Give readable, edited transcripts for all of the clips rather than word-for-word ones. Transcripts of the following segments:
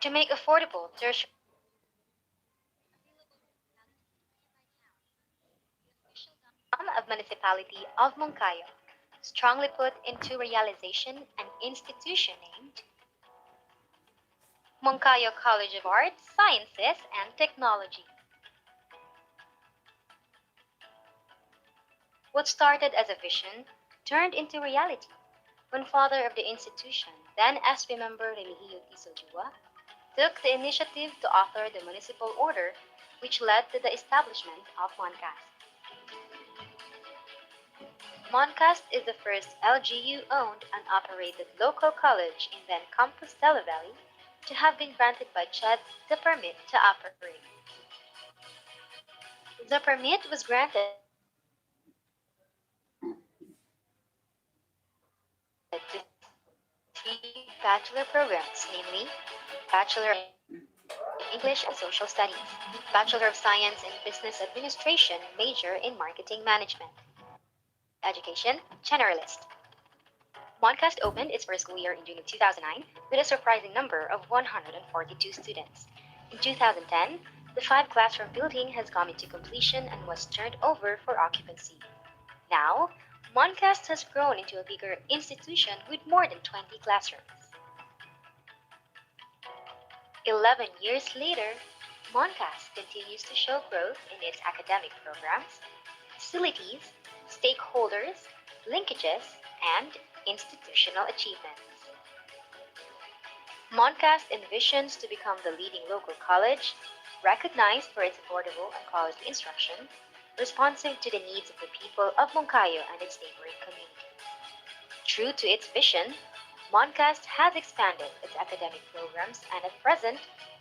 To make affordable tertiary of Municipality of Moncayo strongly put into realization an institution named Moncayo College of Arts, Sciences, and Technology. What started as a vision turned into reality when father of the institution, then SB member Religio Tisoljua, took the initiative to author the municipal order which led to the establishment of Moncast. Moncast is the first LGU-owned and operated local college in then Compostela Valley to have been granted by CHED the permit to operate. The permit was granted to three bachelor programs, namely Bachelor in English and Social Studies, Bachelor of Science in Business Administration, major in Marketing Management, Education, Generalist. Moncast opened its first school year in June of 2009 with a surprising number of 142 students. In 2010, the five-classroom building has come into completion and was turned over for occupancy. Now, Moncast has grown into a bigger institution with more than 20 classrooms. 11 years later, Moncast continues to show growth in its academic programs, facilities, stakeholders, linkages, and institutional achievements. Moncast envisions to become the leading local college, recognized for its affordable and quality instruction, responsive to the needs of the people of Moncayo and its neighboring community. True to its vision, Moncast has expanded its academic programs and at present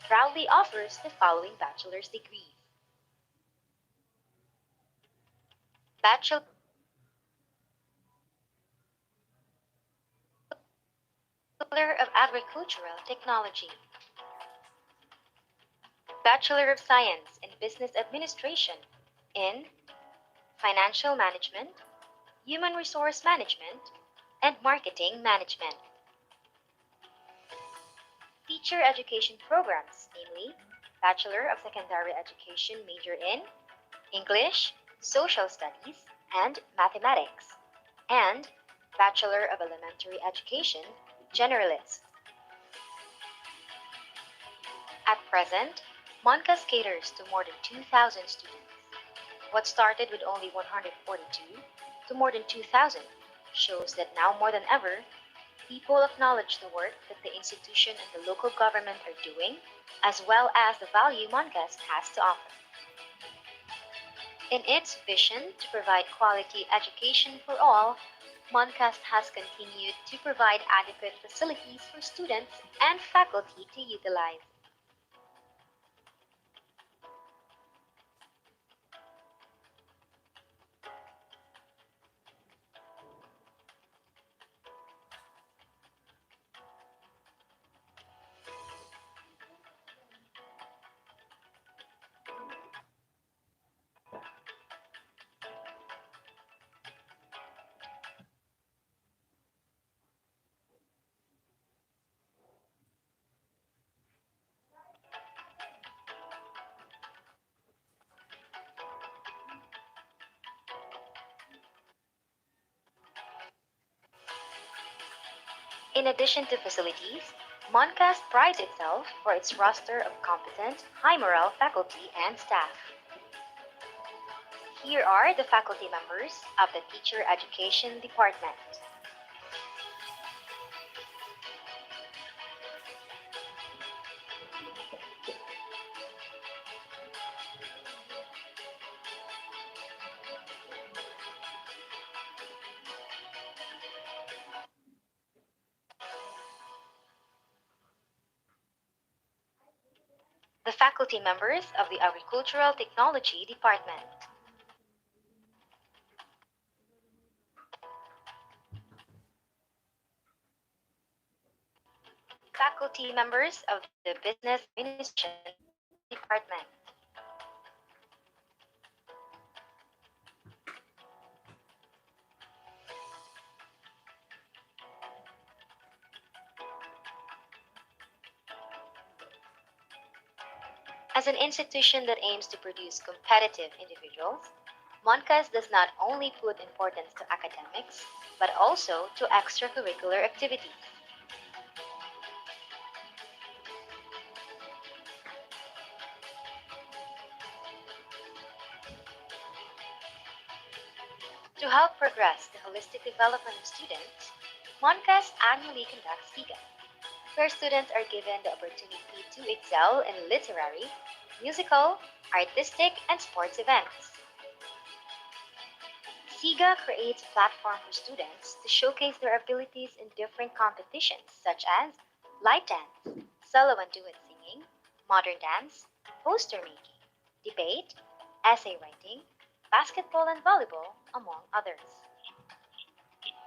proudly offers the following bachelor's degrees. Bachelor of Agricultural Technology, Bachelor of Science in Business Administration in Financial Management, Human Resource Management, and Marketing Management. Teacher education programs, namely Bachelor of Secondary Education major in English, Social Studies, and Mathematics, and Bachelor of Elementary Education, Generalist. At present, Moncas caters to more than 2,000 students. What started with only 142 to more than 2,000 shows that now more than ever, people acknowledge the work that the institution and the local government are doing, as well as the value Moncas has to offer. In its vision to provide quality education for all, Moncast has continued to provide adequate facilities for students and faculty to utilize. In addition to facilities, Moncast prides itself for its roster of competent, high-morale faculty and staff. Here are the faculty members of the Teacher Education Department. The faculty members of the Agricultural Technology Department. Faculty members of the Business Administration Department. As an institution that aims to produce competitive individuals, Moncas does not only put importance to academics, but also to extracurricular activities. To help progress the holistic development of students, Moncas annually conducts SIGA, where students are given the opportunity to excel in literary, musical, artistic, and sports events. SIGA creates a platform for students to showcase their abilities in different competitions such as light dance, solo and duet singing, modern dance, poster making, debate, essay writing, basketball and volleyball, among others.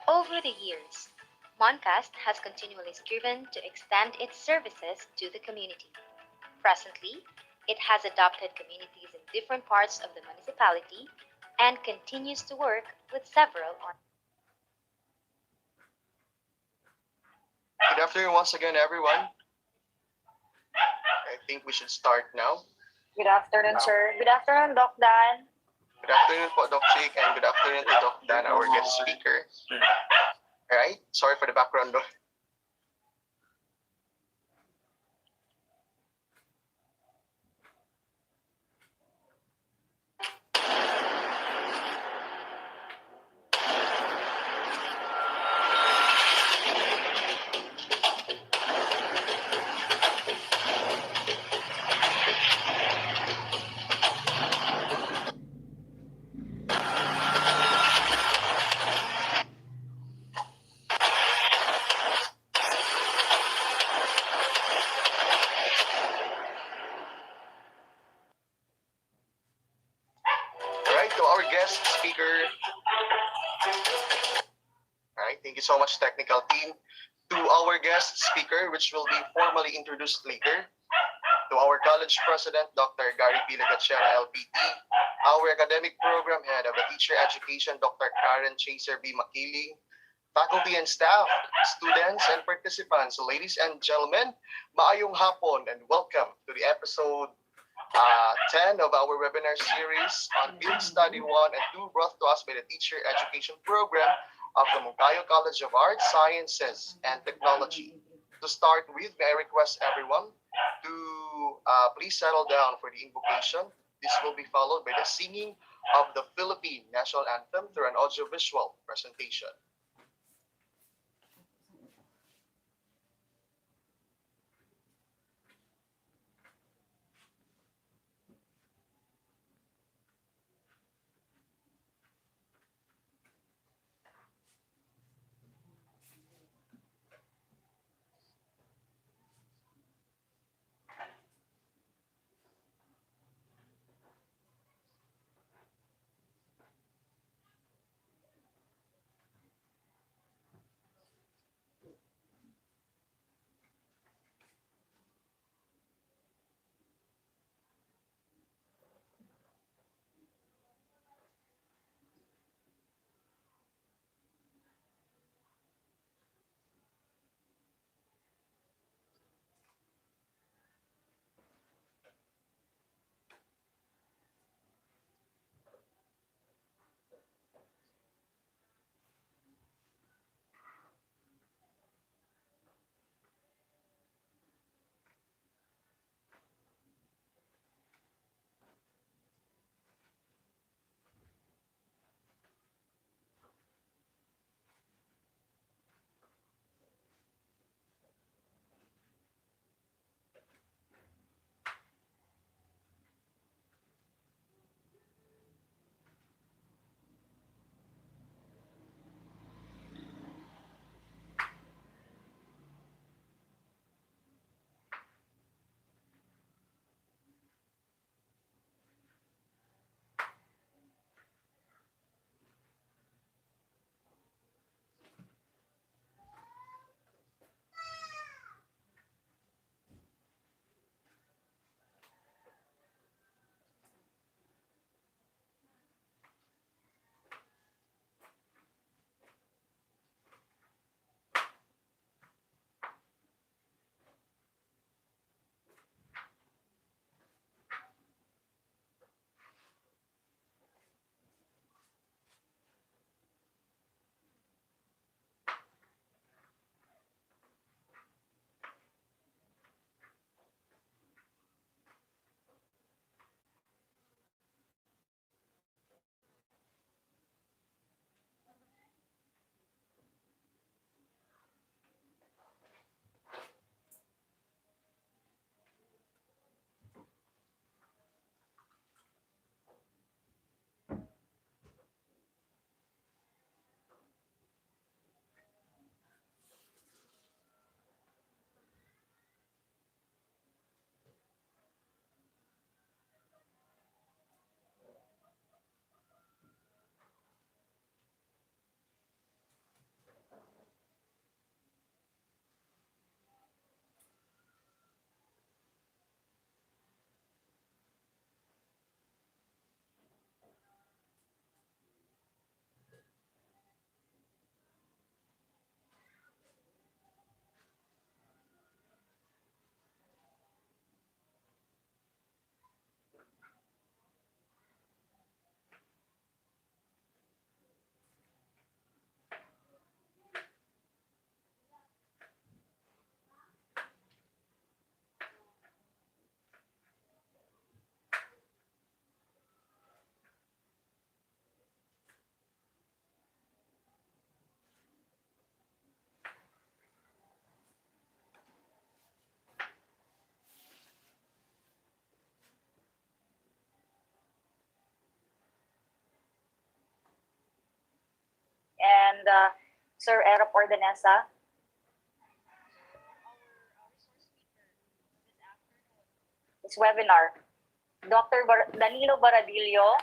Over the years, Moncast has continually striven to extend its services to the community. Presently, it has adopted communities in different parts of the municipality and continues to work with several. Good afternoon once again, everyone. I think we should start now. Good afternoon, sir. Good afternoon, Doc Dan. Good afternoon po, Doc Chick, and good afternoon to Doc Dan, our guest speaker. Alright, sorry for the background noise. Alright, to our guest speaker. Alright, thank you so much, technical team. To our guest speaker, which will be formally introduced later. To our college president, Dr. Gary P. Lagachera, LPT. Our academic program head of the teacher education, Dr. Karen Chaser B. Makili. Faculty and staff, students and participants, ladies and gentlemen, maayong hapon and welcome to the episode 10 of our webinar series on Field Study 1 and 2 brought to us by the Teacher Education Program of the Moncayo College of Arts, Sciences, and Technology. To start with, may I request everyone to please settle down for the invocation. This will be followed by the singing of the Philippine National Anthem through an audiovisual presentation. and Sir Erap Ordanesa. This webinar, Dr. Danilo Baradillo,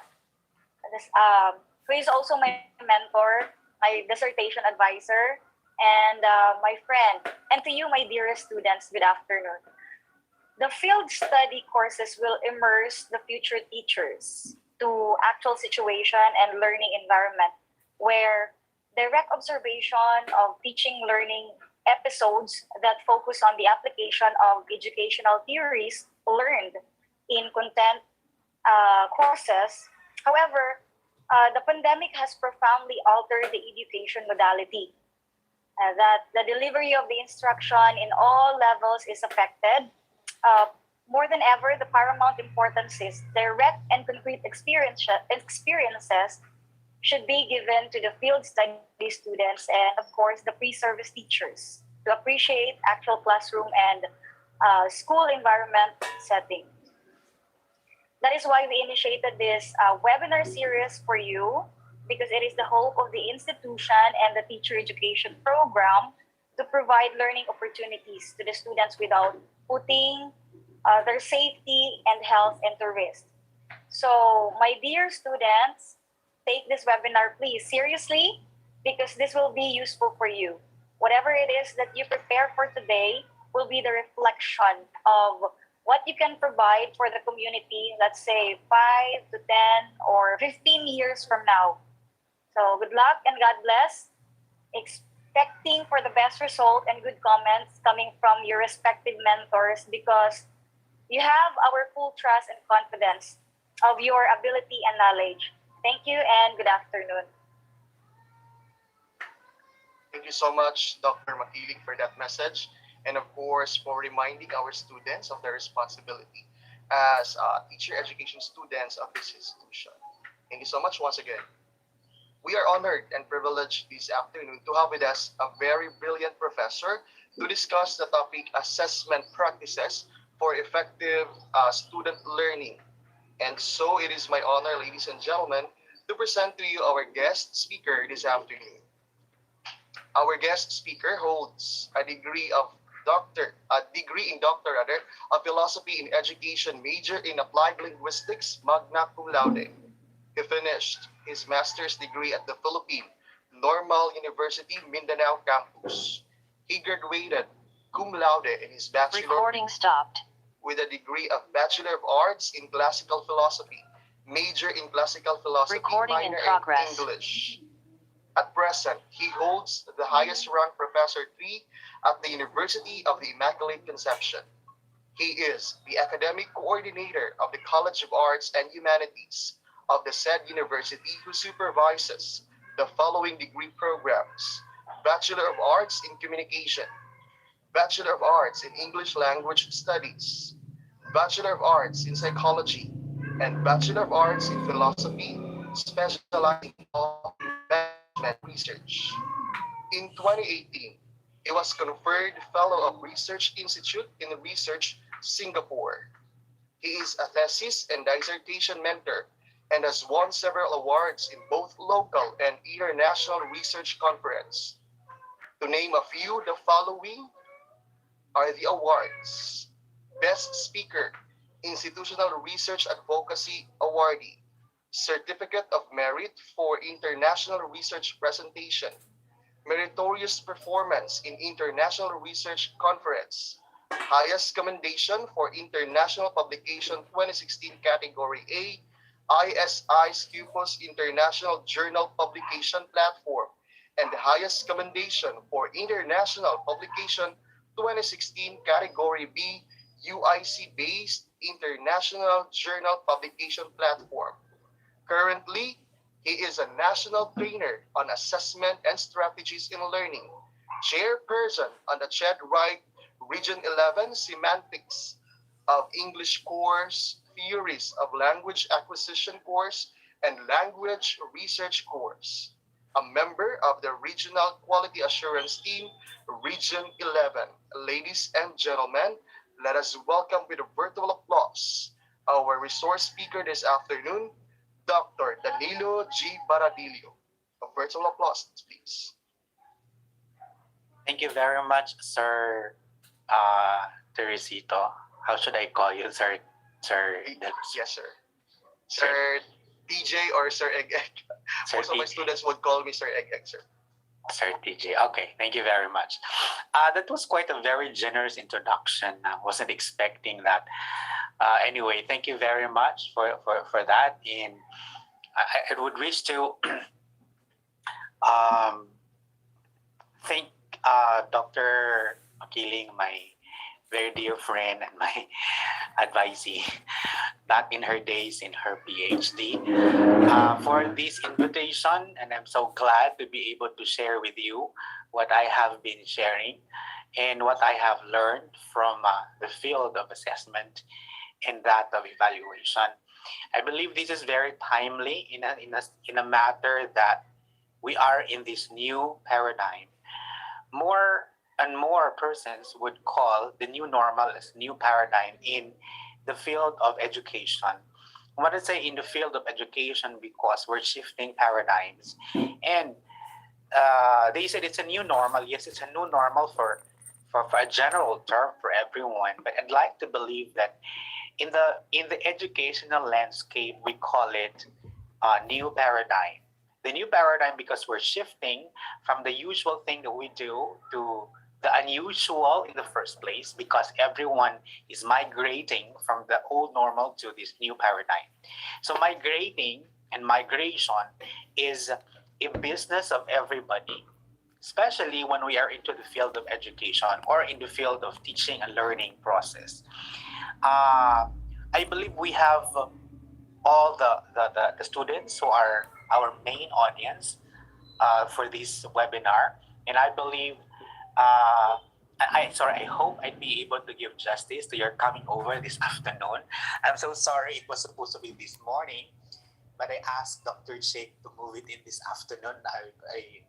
who is also my mentor, my dissertation advisor, and my friend. And to you, my dearest students, good afternoon. The field study courses will immerse the future teachers to actual situation and learning environment where direct observation of teaching learning episodes that focus on the application of educational theories learned in content courses. However, the pandemic has profoundly altered the education modality. That the delivery of the instruction in all levels is affected. More than ever, the paramount importance is direct and concrete experiences should be given to the field study students and, of course, the pre-service teachers to appreciate actual classroom and school environment setting. That is why we initiated this webinar series for you, because it is the hope of the institution and the teacher education program to provide learning opportunities to the students without putting their safety and health into risk. So, my dear students, take this webinar please seriously, because this will be useful for you. Whatever it is that you prepare for today will be the reflection of what you can provide for the community, let's say 5 to 10 or 15 years from now. So good luck and God bless. Expecting for the best result and good comments coming from your respective mentors, because you have our full trust and confidence of your ability and knowledge. Thank you and good afternoon. Thank you so much, Dr. Makiling, for that message, and of course, for reminding our students of their responsibility as teacher education students of this institution. Thank you so much once again. We are honored and privileged this afternoon to have with us a very brilliant professor to discuss the topic assessment practices for effective student learning. And so it is my honor, ladies and gentlemen, to present to you our guest speaker this afternoon. Our guest speaker holds a degree in doctor of philosophy in education, major in applied linguistics, magna cum laude. He finished his master's degree at the Philippine Normal University Mindanao campus. He graduated cum laude in his bachelor Recording stopped. with a degree of Bachelor of Arts in Classical Philosophy, major in Classical Philosophy, Recording in minor progress. English. At present, he holds the highest rank Professor 3 at the University of the Immaculate Conception. He is the academic coordinator of the College of Arts and Humanities of the said university, who supervises the following degree programs: Bachelor of Arts in Communication, Bachelor of Arts in English Language Studies, Bachelor of Arts in Psychology, and Bachelor of Arts in Philosophy, specializing in law and management research. In 2018, he was conferred Fellow of Research Institute in Research, Singapore. He is a thesis and dissertation mentor and has won several awards in both local and international research conference. To name a few, the following are the awards: Best Speaker, Institutional Research Advocacy Awardee, Certificate of Merit for International Research Presentation, Meritorious Performance in International Research Conference, Highest Commendation for International Publication 2016 Category A, ISI Scopus International Journal Publication Platform, and the highest commendation for International Publication 2016 Category B, UIC-based International Journal Publication Platform. Currently, he is a national trainer on assessment and strategies in learning, chairperson on the Ched Wright Region 11 Semantics of English course, Theories of Language Acquisition course, and Language Research course. A member of the Regional Quality Assurance Team, Region 11. Ladies and gentlemen, let us welcome with a virtual applause our resource speaker this afternoon, Dr. Danilo G. Baradillo. A virtual applause, please. Thank you very much, Sir Teresito. How should I call you, Sir? Sir, Yes, sir. Sir TJ or Sir Egg Egg. Sir Most of my TJ. students would call me Sir Egg Egg, sir. Sir TJ. Okay, thank you very much. That was quite a very generous introduction. I wasn't expecting that. Anyway, thank you very much for that. And I would wish to um, thank Dr. Makiling, my very dear friend and my advisee back in her days in her PhD, for this invitation. And I'm so glad to be able to share with you what I have been sharing and what I have learned from the field of assessment and that of evaluation. I believe this is very timely in a matter that we are in this new paradigm. More and more persons would call the new normal as new paradigm in the field of education. I want to say in the field of education because we're shifting paradigms. And they said it's a new normal. Yes, it's a new normal for a general term for everyone. But I'd like to believe that in the educational landscape, we call it a new paradigm. The new paradigm because we're shifting from the usual thing that we do to the unusual in the first place because everyone is migrating from the old normal to this new paradigm. So migrating and migration is a business of everybody, especially when we are into the field of education or in the field of teaching and learning process. I believe we have all the students who are our main audience for this webinar. And I believe, I hope I'd be able to give justice to your coming over this afternoon. I'm so sorry it was supposed to be this morning, but I asked Dr. Sheikh to move it in this afternoon.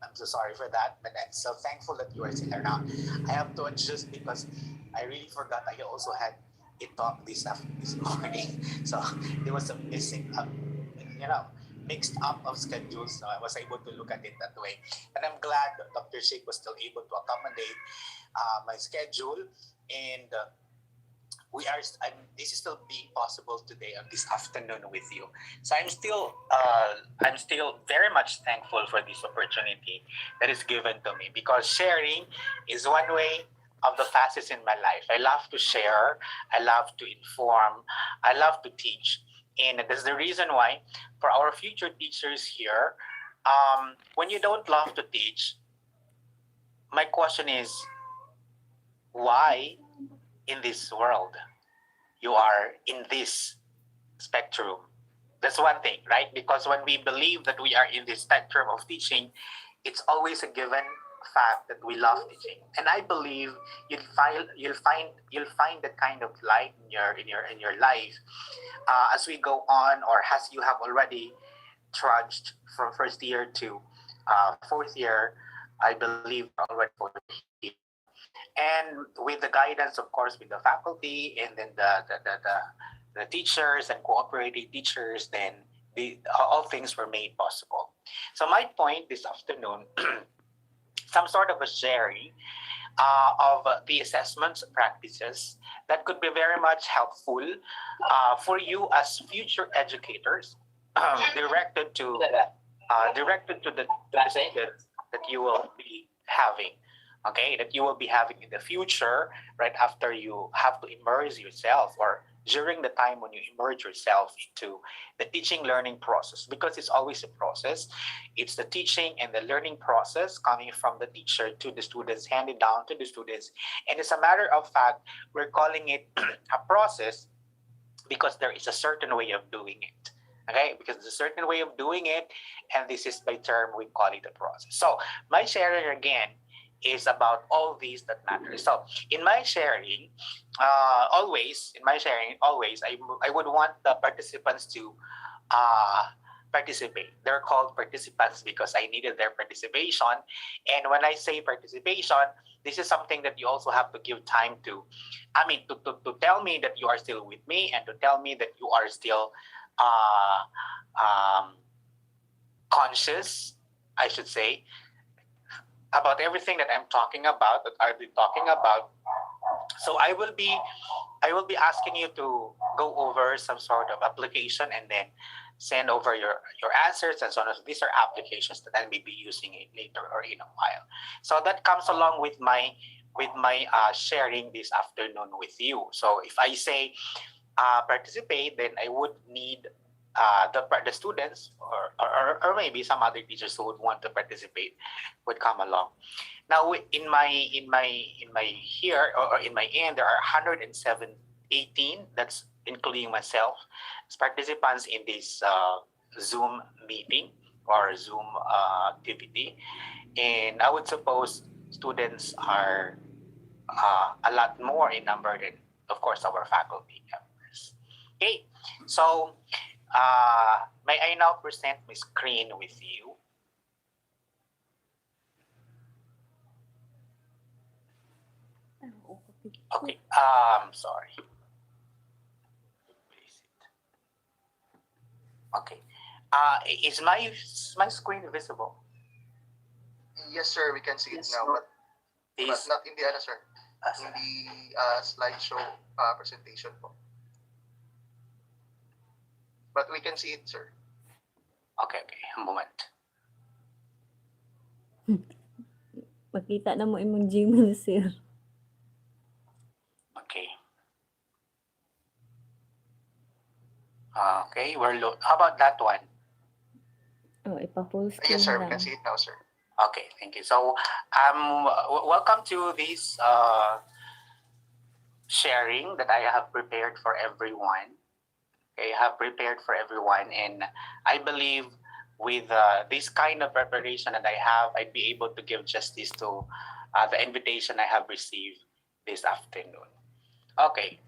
I'm so sorry for that, but I'm so thankful that you are sitting around. I have to adjust because I really forgot I also had a talk this morning. So there was a mixed up of schedules. So I was able to look at it that way. And I'm glad that Dr. Sheikh was still able to accommodate my schedule. And this is still being possible today on this afternoon with you. So I'm still very much thankful for this opportunity that is given to me because sharing is one way of the facets in my life. I love to share, I love to inform, I love to teach. And that's the reason why for our future teachers here, when you don't love to teach, my question is, why in this world you are in this spectrum? That's one thing, right? Because when we believe that we are in this spectrum of teaching, it's always a given fact that we love teaching. And I believe you'll find that kind of light in your life as we go on, or as you have already trudged from first year to fourth year. I believe already fourth year. And with the guidance, of course, with the faculty and then the teachers and cooperating teachers, then all things were made possible. So my point this afternoon, some sort of a sharing of the assessments practices that could be very much helpful for you as future educators, directed to the students that you will be having. Okay, that you will be having in the future, right after you have to immerse yourself, or during the time when you immerse yourself into the teaching learning process, because it's always a process. It's the teaching and the learning process coming from the teacher to the students, handed down to the students. And as a matter of fact, we're calling it a process because there is a certain way of doing it. Okay, because there's a certain way of doing it, and this is by term we call it a process. So my sharing again is about all these that matter. So in my sharing, always, I would want the participants to participate. They're called participants because I needed their participation. And when I say participation, this is something that you also have to give time to. I mean, to tell me that you are still with me, and to tell me that you are still conscious, I should say, about everything that I'm talking about, that I'll be talking about. So I will be asking you to go over some sort of application and then send over your answers and so on. These are applications that I may be using it later or in a while. So that comes along with my sharing this afternoon with you. So if I say participate, then I would need the students or maybe some other teachers who would want to participate would come along. Now in my here or in my end, there are 118, that's including myself, as participants in this Zoom meeting or Zoom activity, and I would suppose students are a lot more in number than, of course, our faculty members. Okay, so may I now present my screen with you? Okay, sorry. Okay, is my screen visible? Yes, sir, we can see it now, but not in the other, sir. In the slideshow presentation po. But we can see it, sir. Okay, a moment. Makita na mo imong Gmail, sir. Okay. Okay, how about that one? Oh, ipa-full screen Yes, sir, we lang. can see it now, sir. Okay, thank you. So, welcome to this sharing that I have prepared for everyone. Okay, I have prepared for everyone, and I believe with this kind of preparation that I have, I'd be able to give justice to the invitation I have received this afternoon. Okay.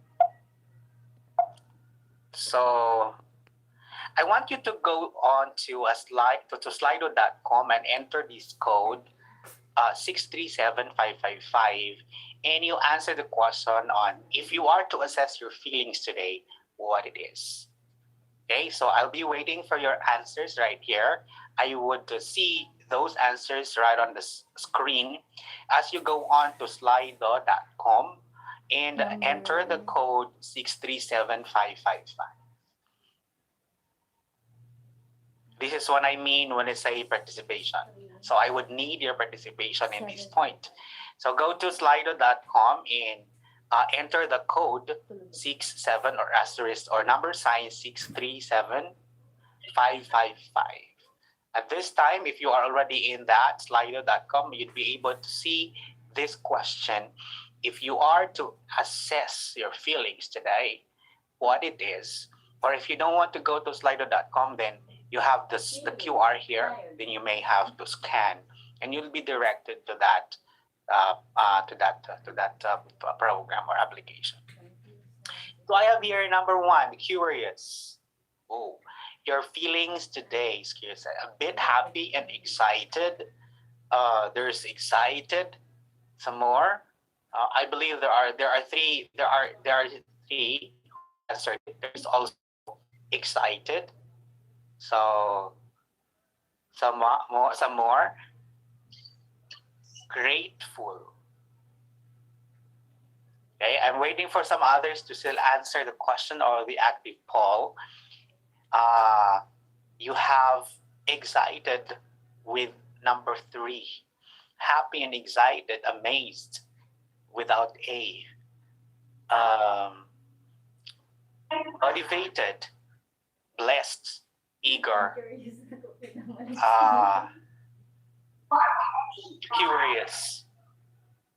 So I want you to go on to a slide to slido.com and enter this code 637555, and you answer the question on if you are to assess your feelings today, what it is. Okay, so I'll be waiting for your answers right here. I would see those answers right on the screen as you go on to slido.com and enter the code 637555. This is what I mean when I say participation. So I would need your participation in this point. So go to slido.com and enter the code 67 or asterisk or number sign 637555. At this time, if you are already in that slido.com, you'd be able to see this question. If you are to assess your feelings today, what it is, or if you don't want to go to slido.com, then you have the QR here, then you may have to scan, and you'll be directed to that program or application. So I have here number one, curious. Oh, your feelings today is curious. A bit happy and excited. There's excited. Some more. I believe there are three. There are three. Sorry, there's also excited. So some more. Grateful. Okay, I'm waiting for some others to still answer the question or the active poll. You have excited with number 3. Happy and excited, amazed without A. Motivated, blessed, eager, curious,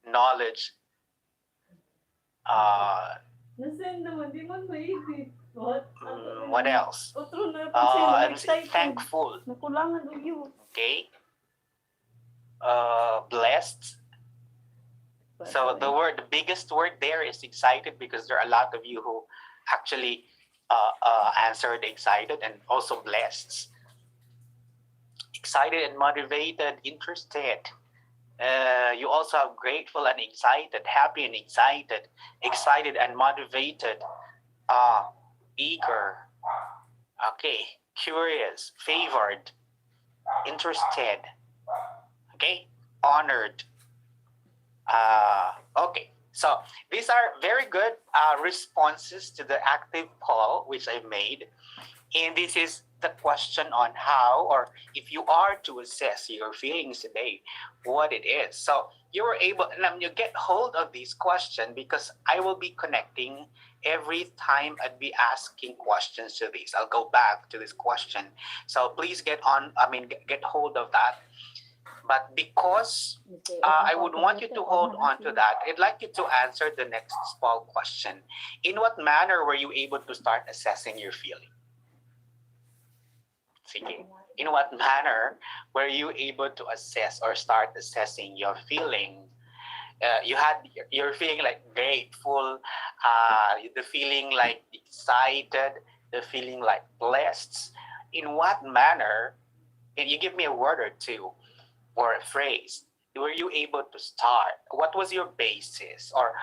knowledge, what else? I'm thankful. Okay. Blessed. So the biggest word there is excited, because there are a lot of you who actually answered excited, and also blessed. Excited and motivated, interested. You also have grateful and excited, happy and excited, excited and motivated, eager, okay, curious, favored, interested. Okay, honored. Okay, so these are very good responses to the active poll which I made. And this is the question on how, or if you are to assess your feelings today, what it is. So you were able, and you get hold of this question because I will be connecting every time I'd be asking questions to this. I'll go back to this question. So please get hold of that. But because I would want you to hold on to that, I'd like you to answer the next small question. In what manner were you able to start assessing your feeling? Sige. In what manner were you able to assess or start assessing your feeling? You're feeling like grateful, the feeling like excited, the feeling like blessed. In what manner? Can you give me a word or two or a phrase? Were you able to start? What was your basis, or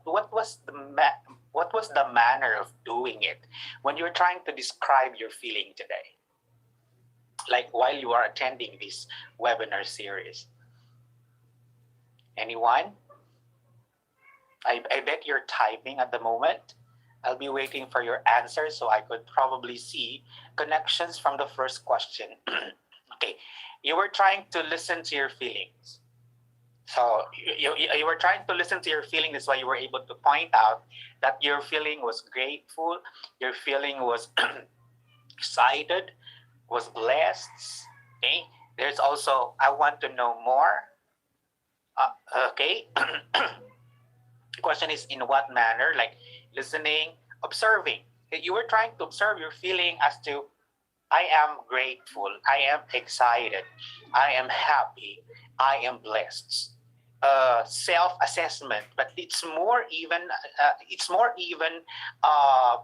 what was the manner of doing it when you're trying to describe your feeling today? Like while you are attending this webinar series. Anyone? I bet you're typing at the moment. I'll be waiting for your answer so I could probably see connections from the first question. Okay, you were trying to listen to your feelings. So you were trying to listen to your feeling. That's why you were able to point out that your feeling was grateful, your feeling was excited, was blessed. Okay, there's also, I want to know more. Okay. Question is in what manner, like listening, observing. You were trying to observe your feeling as to, I am grateful, I am excited, I am happy, I am blessed. Self-assessment, but it's more even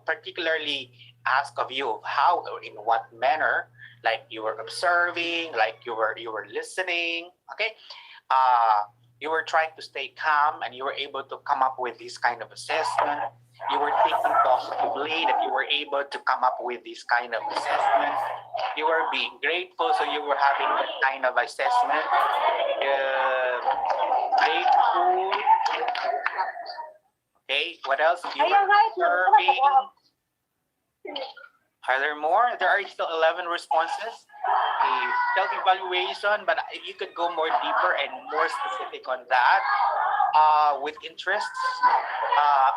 particularly asked of you of how or in what manner, like you were observing, like you were listening. Okay, you were trying to stay calm and you were able to come up with this kind of assessment. You were thinking positively that you were able to come up with this kind of assessment. You were being grateful, so you were having that kind of assessment. Grateful. Okay, what else? You were observing. Are there more? There are still 11 responses. A self-evaluation, but you could go more deeper and more specific on that with interests.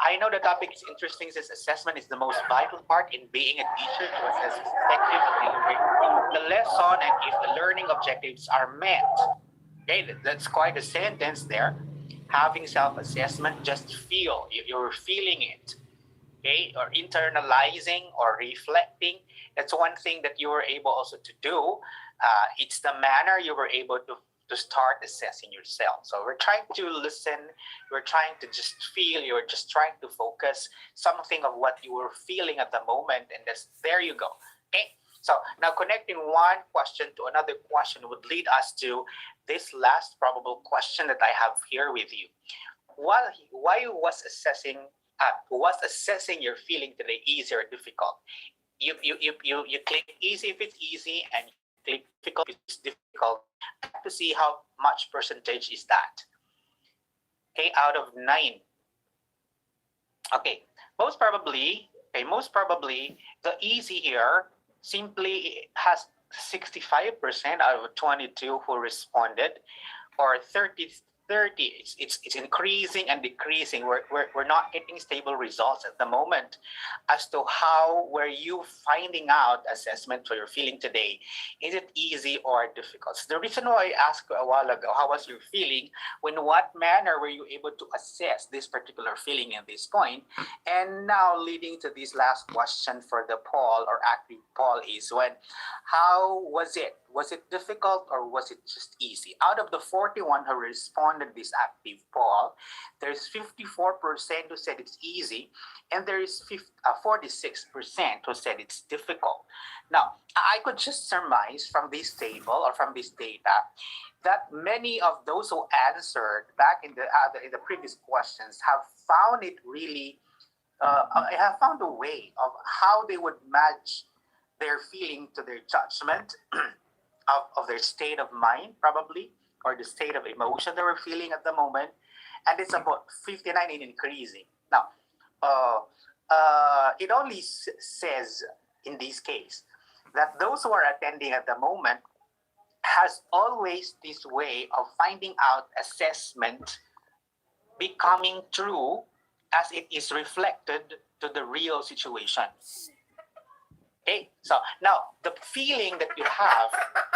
I know the topic is interesting since assessment is the most vital part in being a teacher to assess effective delivery of the lesson and if the learning objectives are met. Okay, that's quite a sentence there. Having self-assessment, just feel. You're feeling it. Okay, or internalizing or reflecting. That's one thing that you were able also to do. It's the manner you were able to start assessing yourself. So we're trying to listen, we're trying to just feel, you're just trying to focus something of what you were feeling at the moment, and there you go. Okay, so now connecting one question to another question would lead us to this last probable question that I have here with you. Why was assessing your feeling today easy or difficult? You click easy if it's easy, and you click difficult if it's difficult. I have to see how much percentage is that. Okay, out of 9. Okay, most probably the easy here simply has 65% out of 22 who responded, or 30. It's increasing and decreasing. We're not getting stable results at the moment as to how were you finding out assessment for your feeling today. Is it easy or difficult? So the reason why I asked a while ago, how was your feeling? In what manner were you able to assess this particular feeling at this point? And now leading to this last question for the poll or active poll is how was it? Was it difficult or was it just easy? Out of the 41 who responded this active poll, there's 54% who said it's easy, and there is 46% who said it's difficult. Now, I could just surmise from this table or from this data that many of those who answered back in the previous questions have found it really, have found a way of how they would match their feeling to their judgment of their state of mind, probably, or the state of emotion that we're feeling at the moment, and it's about 59 and increasing. Now, it only says in this case that those who are attending at the moment has always this way of finding out assessment becoming true as it is reflected to the real situation. Okay, so now the feeling that you have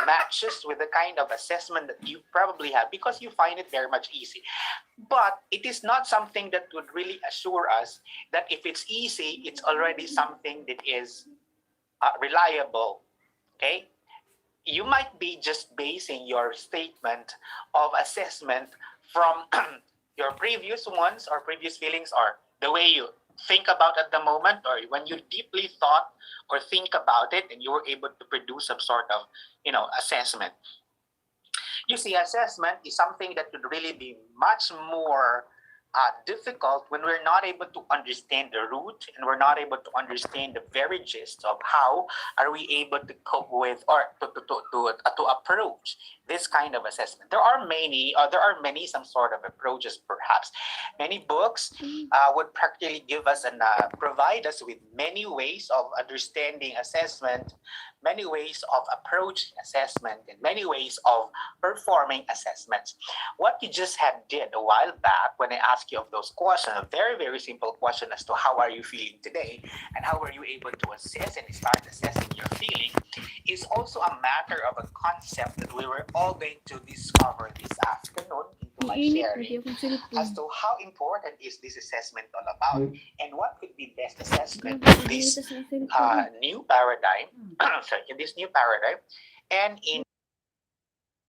matches with the kind of assessment that you probably have because you find it very much easy. But it is not something that would really assure us that if it's easy, it's already something that is reliable. Okay, you might be just basing your statement of assessment from your previous ones or previous feelings or the way you think about at the moment, or when you deeply thought or think about it and you were able to produce some sort of assessment. You see, assessment is something that would really be much more difficult when we're not able to understand the root and we're not able to understand the very gist of how are we able to cope with or to approach this kind of assessment. There are many some sort of approaches. Perhaps many books would practically give us and provide us with many ways of understanding assessment, many ways of approaching assessment, and many ways of performing assessments. What you just did a while back when I asked you of those questions, a very, very simple question as to how are you feeling today and how are you able to assess and start assessing your feeling, is also a matter of a concept that we were all going to discover this afternoon into my Iinit, sharing hindi akong cellphone. as to how important is this assessment all about and what could be best assessment Grabe, in this dinitas ng cellphone. new paradigm, sorry, in this new paradigm, and in